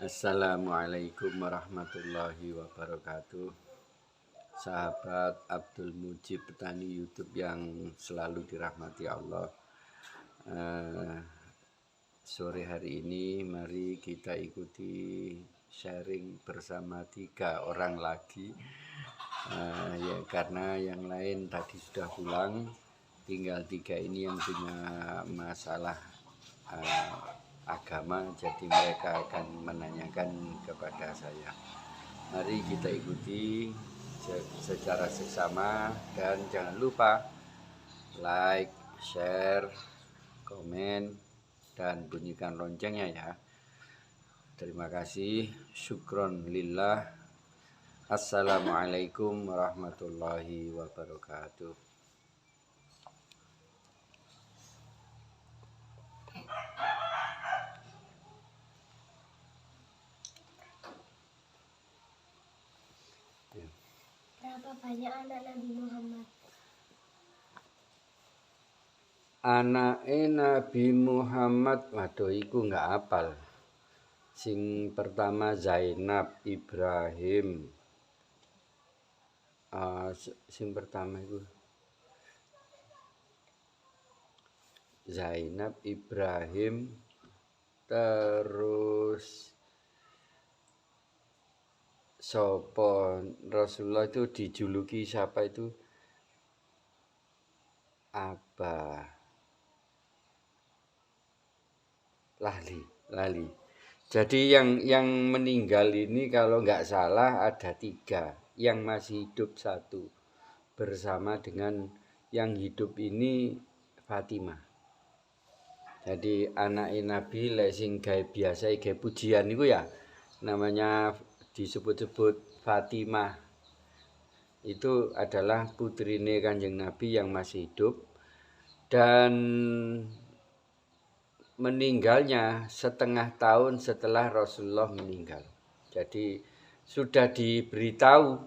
Assalamualaikum warahmatullahi wabarakatuh. Sahabat Abdul Mujib Petani YouTube yang selalu dirahmati Allah. Sore hari ini mari kita ikuti sharing bersama 3 orang lagi. Ya karena yang lain tadi sudah pulang, tinggal 3 ini yang punya masalah agama, jadi mereka akan menanyakan kepada saya. Mari kita ikuti secara seksama dan jangan lupa like, share, komen, dan bunyikan loncengnya ya. Terima kasih. Syukron lillah. Assalamualaikum warahmatullahi wabarakatuh. Berapa banyak anak Nabi Muhammad? Anake Nabi Muhammad, waduh iku nggak hafal. Sing pertama Zainab, Ibrahim. Sing pertama itu Zainab, Ibrahim, terus sopo Rasulullah itu dijuluki siapa itu? Abah. Lali. Jadi yang meninggal ini kalau nggak salah ada 3, yang masih hidup 1, bersama dengan yang hidup ini Fatimah. Jadi anak Nabi lek sing gawe biasa gawe pujian niku ya namanya disebut-sebut Fatimah. Itu adalah putrine Kanjeng Nabi yang masih hidup dan meninggalnya setengah tahun setelah Rasulullah meninggal. Jadi sudah diberitahu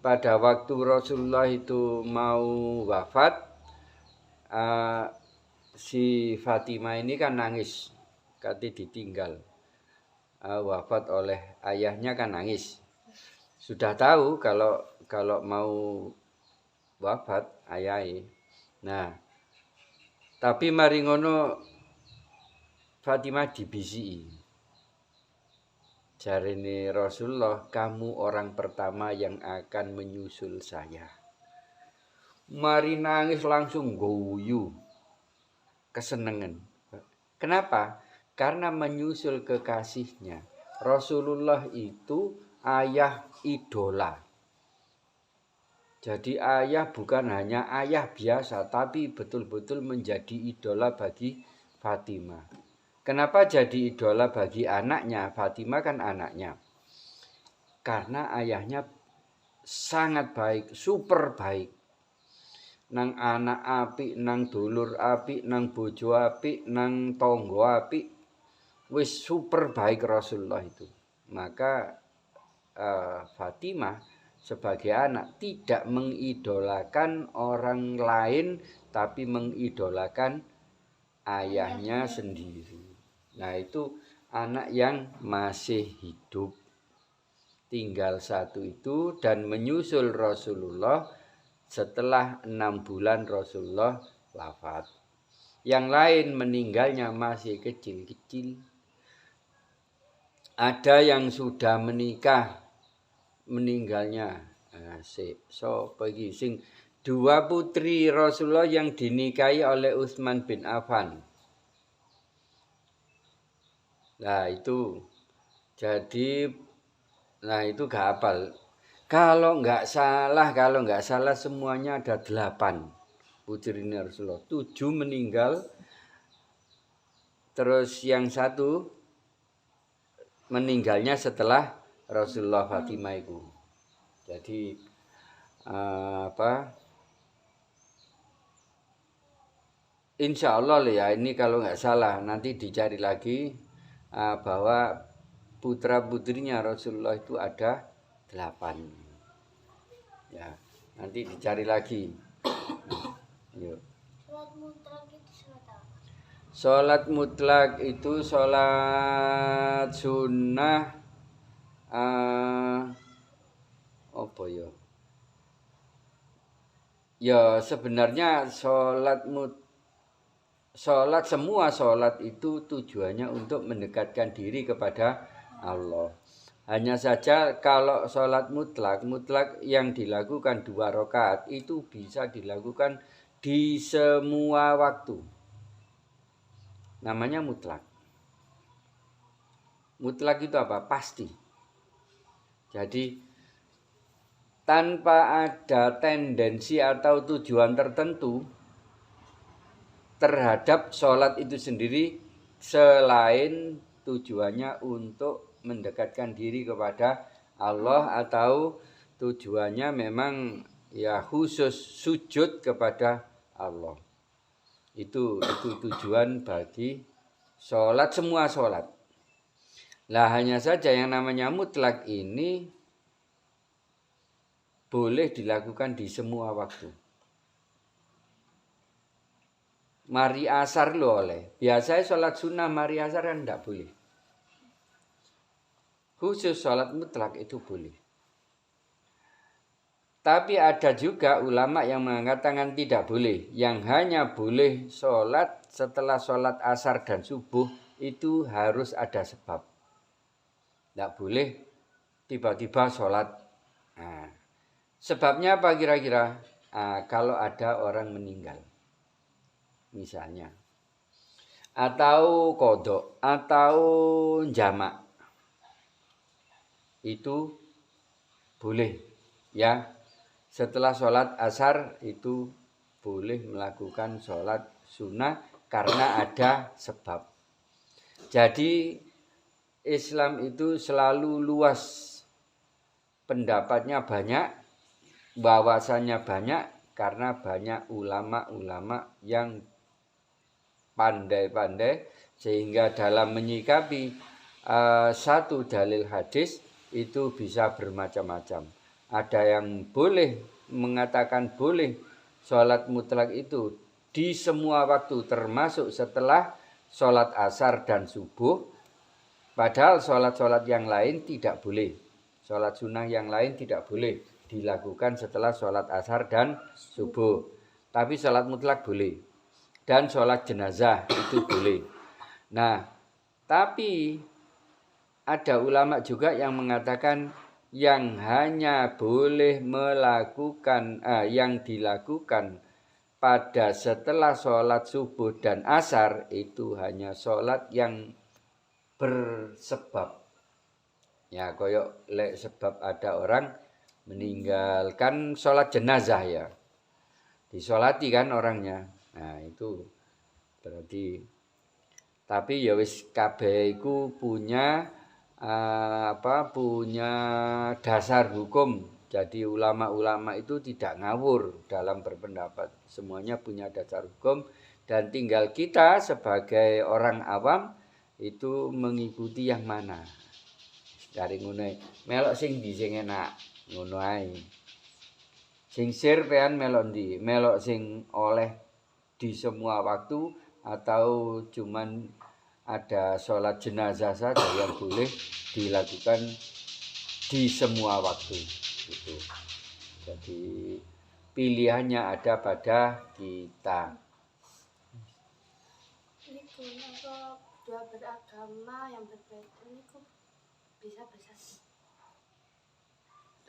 pada waktu Rasulullah itu mau wafat, si Fatimah ini kan nangis, katanya ditinggal. Wafat oleh ayahnya kan nangis. Sudah tahu kalau mau wafat ayahe. Nah, tapi mari ngono Fatimah dibisiki. Jarene Rasulullah, kamu orang pertama yang akan menyusul saya. Mari nangis langsung guyu. Kesenengan. Kenapa? Karena menyusul kekasihnya. Rasulullah itu ayah idola. Jadi ayah bukan hanya ayah biasa, tapi betul-betul menjadi idola bagi Fatimah. Kenapa jadi idola bagi anaknya? Fatimah kan anaknya. Karena ayahnya sangat baik, super baik. Nang anak apik, nang dulur apik, nang bojo apik, nang tonggo apik. Wis super baik Rasulullah itu. Maka Fatimah sebagai anak tidak mengidolakan orang lain, tapi mengidolakan ayahnya sendiri. Nah itu anak yang masih hidup, tinggal 1 itu, dan menyusul Rasulullah setelah 6 bulan Rasulullah wafat. Yang lain meninggalnya masih kecil-kecil. Ada yang sudah menikah, meninggalnya sing 2 putri Rasulullah yang dinikahi oleh Utsman bin Affan. Nah itu jadi, itu gak hafal. Kalau nggak salah semuanya ada 8 putri Rasulullah. 7 meninggal, terus yang 1 meninggalnya setelah Rasulullah Fatimah itu. Jadi insya Allah ya, ini kalau nggak salah nanti dicari lagi bahwa putra-putrinya Rasulullah itu ada 8. Ya, nanti dicari lagi. Yuk. Sholat mutlak itu sholat apa? Sholat mutlak itu sholat Sholat sunnah apa ya? Ya sebenarnya semua sholat itu tujuannya untuk mendekatkan diri kepada Allah. Hanya saja kalau sholat mutlak yang dilakukan 2 rakaat itu bisa dilakukan di semua waktu. Namanya mutlak. Mutlak itu apa? Pasti. Jadi tanpa ada tendensi atau tujuan tertentu terhadap sholat itu sendiri selain tujuannya untuk mendekatkan diri kepada Allah atau tujuannya memang ya khusus sujud kepada Allah. Itu tujuan bagi sholat, semua sholat. Lah hanya saja yang namanya mutlak ini boleh dilakukan di semua waktu. Mari asar lo oleh. Biasanya sholat sunnah mari asar kan tidak boleh. Khusus sholat mutlak itu boleh. Tapi ada juga ulama yang mengatakan tidak boleh. Yang hanya boleh sholat setelah sholat asar dan subuh itu harus ada sebab. Tidak boleh tiba-tiba sholat. Nah, sebabnya apa kira-kira? Kalau ada orang meninggal. Misalnya. Atau kodok. Atau jamak. Itu boleh. Ya. Setelah sholat asar itu boleh melakukan sholat sunnah karena ada sebab. Jadi Islam itu selalu luas. Pendapatnya banyak. Wawasannya banyak. Karena banyak ulama-ulama yang pandai-pandai sehingga dalam menyikapi satu dalil hadis itu bisa bermacam-macam. Ada yang boleh mengatakan boleh sholat mutlak itu di semua waktu termasuk setelah sholat asar dan subuh. Padahal sholat-sholat yang lain tidak boleh. Sholat sunnah yang lain tidak boleh dilakukan setelah sholat asar dan subuh. Tapi sholat mutlak boleh. Dan sholat jenazah itu boleh. Nah, tapi ada ulama juga yang mengatakan yang hanya boleh melakukan, yang dilakukan pada setelah sholat subuh dan asar itu hanya sholat yang bersebab. Ya, koyok sebab ada orang meninggalkan sholat jenazah ya. Disolati kan orangnya. Nah, itu berarti tapi ya wis kabeh iku punya punya dasar hukum. Jadi ulama-ulama itu tidak ngawur dalam berpendapat. Semuanya punya dasar hukum dan tinggal kita sebagai orang awam itu mengikuti yang mana. Dari ngono melok sing ndi sing enak, ngono ae. Sing sir pean melok ndi? Melok sing oleh di semua waktu atau cuman ada sholat jenazah saja yang boleh dilakukan di semua waktu gitu. Jadi pilihannya ada pada kita. Ini kalau dua beragama yang berbeda ini bisa bersatu.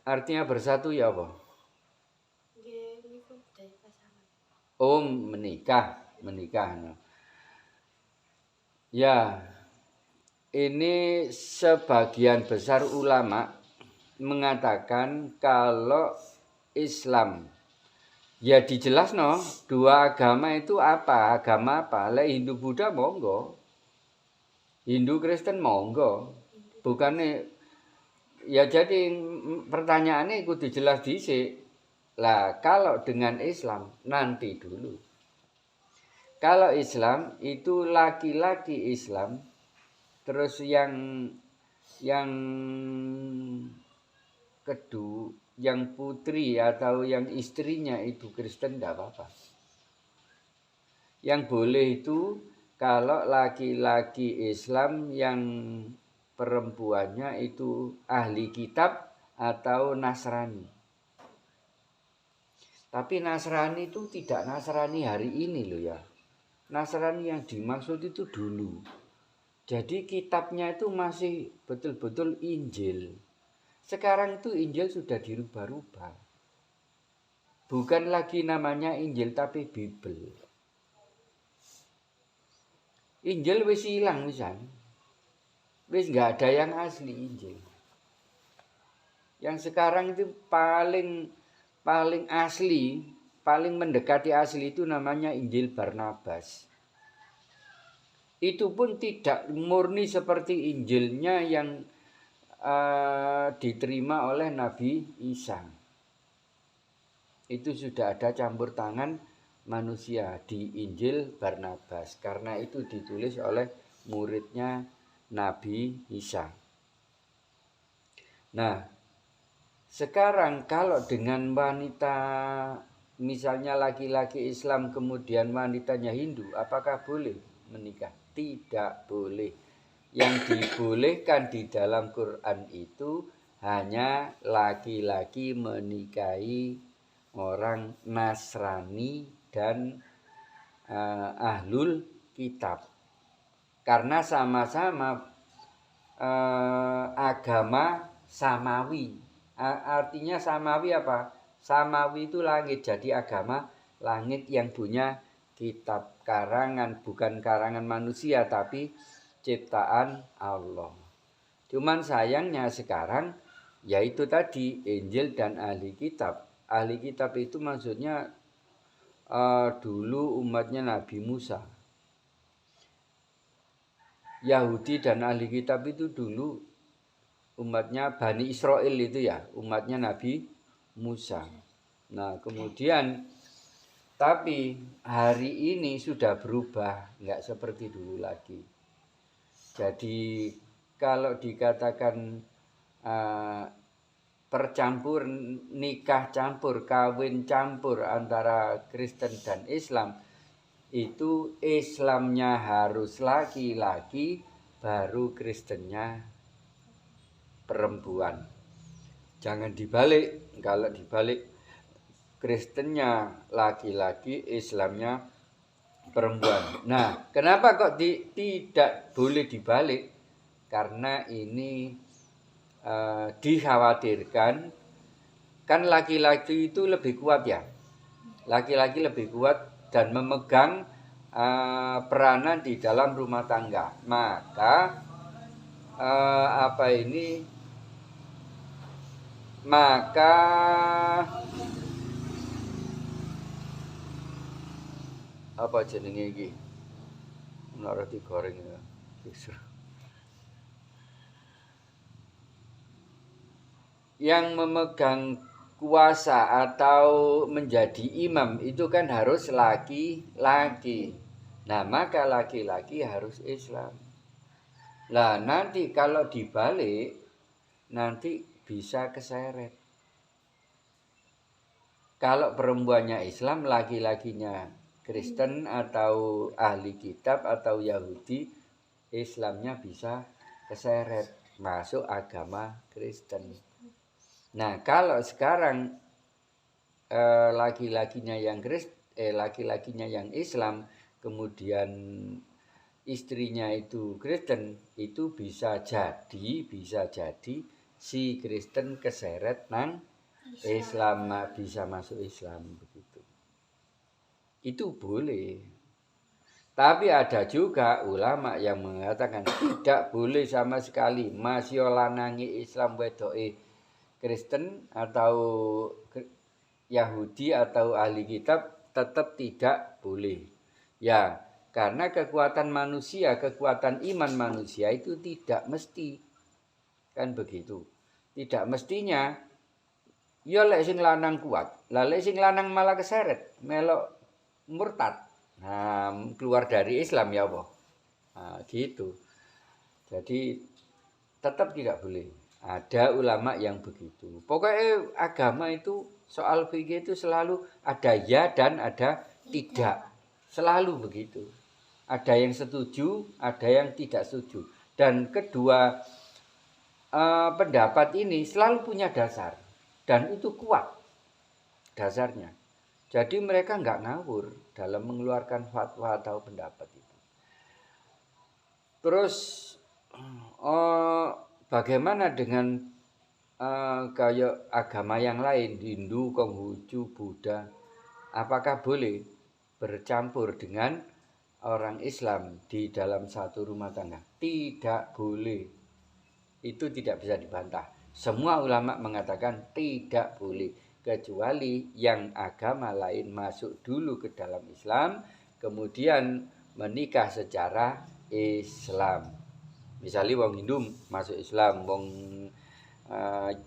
Artinya bersatu ya apa? Ini dari pasangan. Oh menikah. Ya, ini sebagian besar ulama mengatakan kalau Islam ya dijelas dua agama itu apa? Agama apa? Hindu Buddha monggo. Hindu Kristen monggo. Bukannya ya jadi pertanyaannya kudu jelas dhisik. Lah kalau dengan Islam nanti dulu. Kalau Islam itu laki-laki Islam, terus yang kedua, yang putri atau yang istrinya itu Kristen tidak apa-apa. Yang boleh itu kalau laki-laki Islam yang perempuannya itu ahli kitab atau Nasrani. Tapi Nasrani itu tidak Nasrani hari ini loh ya. Nasrani yang dimaksud itu dulu. Jadi kitabnya itu masih betul-betul Injil. Sekarang itu Injil sudah dirubah-rubah. Bukan lagi namanya Injil tapi Bible. Injil wis hilang wisan. Wis nggak ada yang asli Injil. Yang sekarang itu paling asli, paling mendekati asli itu namanya Injil Barnabas. Itu pun tidak murni seperti Injilnya yang diterima oleh Nabi Isa. Itu sudah ada campur tangan manusia di Injil Barnabas. Karena itu ditulis oleh muridnya Nabi Isa. Nah, sekarang kalau dengan wanita, misalnya laki-laki Islam kemudian wanitanya Hindu, apakah boleh menikah? Tidak boleh. Yang dibolehkan di dalam Quran itu hanya laki-laki menikahi orang Nasrani dan ahlul kitab. Karena sama-sama agama samawi. Artinya samawi apa? Samawi itu langit. Jadi agama langit yang punya kitab karangan. Bukan karangan manusia tapi ciptaan Allah. Cuman sayangnya sekarang yaitu tadi Injil dan ahli kitab. Ahli kitab itu maksudnya dulu umatnya Nabi Musa. Yahudi dan ahli kitab itu dulu umatnya Bani Israel itu ya, umatnya Nabi Musa. Nah kemudian, tapi hari ini sudah berubah, nggak seperti dulu lagi. Jadi kalau dikatakan percampur, nikah campur, kawin campur antara Kristen dan Islam, itu Islamnya harus laki-laki, baru Kristennya perempuan. Jangan dibalik. Kalau dibalik, Kristennya laki-laki, Islamnya perempuan. Nah, kenapa kok tidak boleh dibalik? Karena ini dikhawatirkan, kan laki-laki itu lebih kuat ya. Laki-laki lebih kuat dan memegang peranan di dalam rumah tangga. Maka maka apa jenenge iki? Ora digoreng ya. Yang memegang kuasa atau menjadi imam itu kan harus laki-laki. Nah, maka laki-laki harus Islam. Lah nanti kalau dibalik, nanti bisa keseret. Kalau perempuannya Islam, laki-lakinya Kristen atau ahli kitab atau Yahudi, Islamnya bisa keseret masuk agama Kristen. Nah kalau sekarang laki-lakinya yang Islam, kemudian istrinya itu Kristen, itu bisa jadi si Kristen keseret nang Islam, bisa masuk Islam begitu. Itu boleh. Tapi ada juga ulama yang mengatakan tidak boleh sama sekali. Masih lanangi Islam wedoke Kristen atau Yahudi atau ahli kitab tetap tidak boleh. Ya, karena kekuatan manusia, kekuatan iman manusia itu tidak mesti. Kan begitu. Tidak mestinya ya lek sing lanang kuat. Lah lek sing lanang malah keseret, melok murtad. Nah, keluar dari Islam ya Allah. Nah, gitu. Jadi tetap tidak boleh. Ada ulama yang begitu. Pokoknya agama itu, soal fikih itu selalu ada ya dan ada tidak. Selalu begitu. Ada yang setuju, ada yang tidak setuju. Dan kedua pendapat ini selalu punya dasar dan itu kuat dasarnya. Jadi mereka nggak ngawur dalam mengeluarkan fatwa atau pendapat itu. Terus bagaimana dengan kayak agama yang lain, Hindu, Konghucu, Buddha, apakah boleh bercampur dengan orang Islam di dalam satu rumah tangga? Tidak boleh. Itu tidak bisa dibantah. Semua ulama mengatakan tidak boleh, kecuali yang agama lain masuk dulu ke dalam Islam, kemudian menikah secara Islam. Misalnya wong Hindu masuk Islam, wong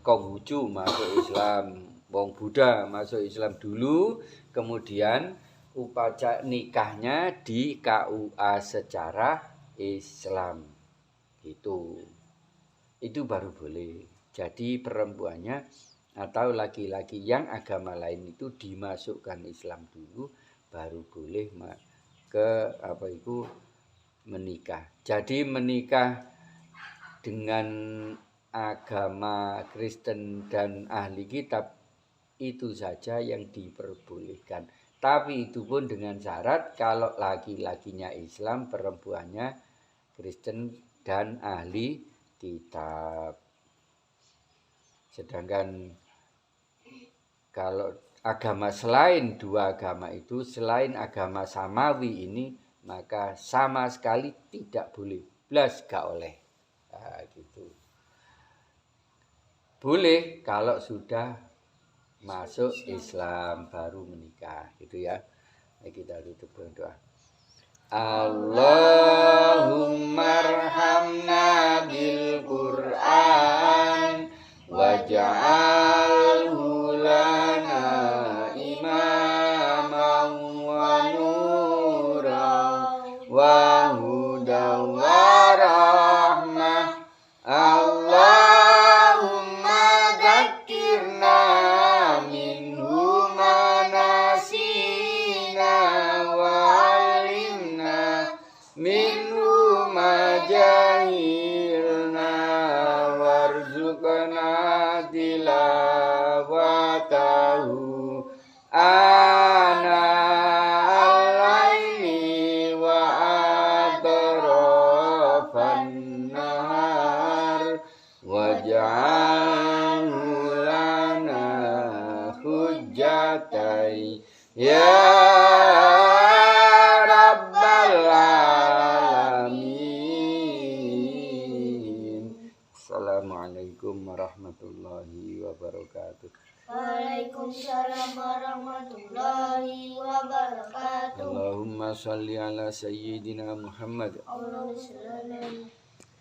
Konghucu masuk Islam, wong Buddha masuk Islam dulu, kemudian upacara nikahnya di KUA secara Islam. Itu baru boleh. Jadi perempuannya atau laki-laki yang agama lain itu dimasukkan Islam dulu, baru boleh menikah. Jadi menikah dengan agama Kristen dan ahli kitab itu saja yang diperbolehkan. Tapi itu pun dengan syarat kalau laki-lakinya Islam, perempuannya Kristen dan ahli kitab. Sedangkan kalau agama selain dua agama itu, selain agama samawi ini, maka sama sekali tidak boleh. Blas gak oleh. Nah, gitu. Boleh kalau sudah masuk Islam baru menikah, gitu ya. Kita tutup berdoa. Allahumma arhamna bil Qur'an waj'alhu lana imaman wa nuran wa hudan wa rahmah. Allahumma dzakirna minhu ma nasina wa alimna minhu ma jahilna warzuqna tilawatahu ana al-laili wa atrafan nahar waj'alhu lana hujjatai ya rabbal alamin. Assalamualaikum warahmatullahi wabarakatuh. Waalaikumsalam warahmatullahi wabarakatuh. Allahumma shalli ala sayyidina Muhammad. Allahumma shalli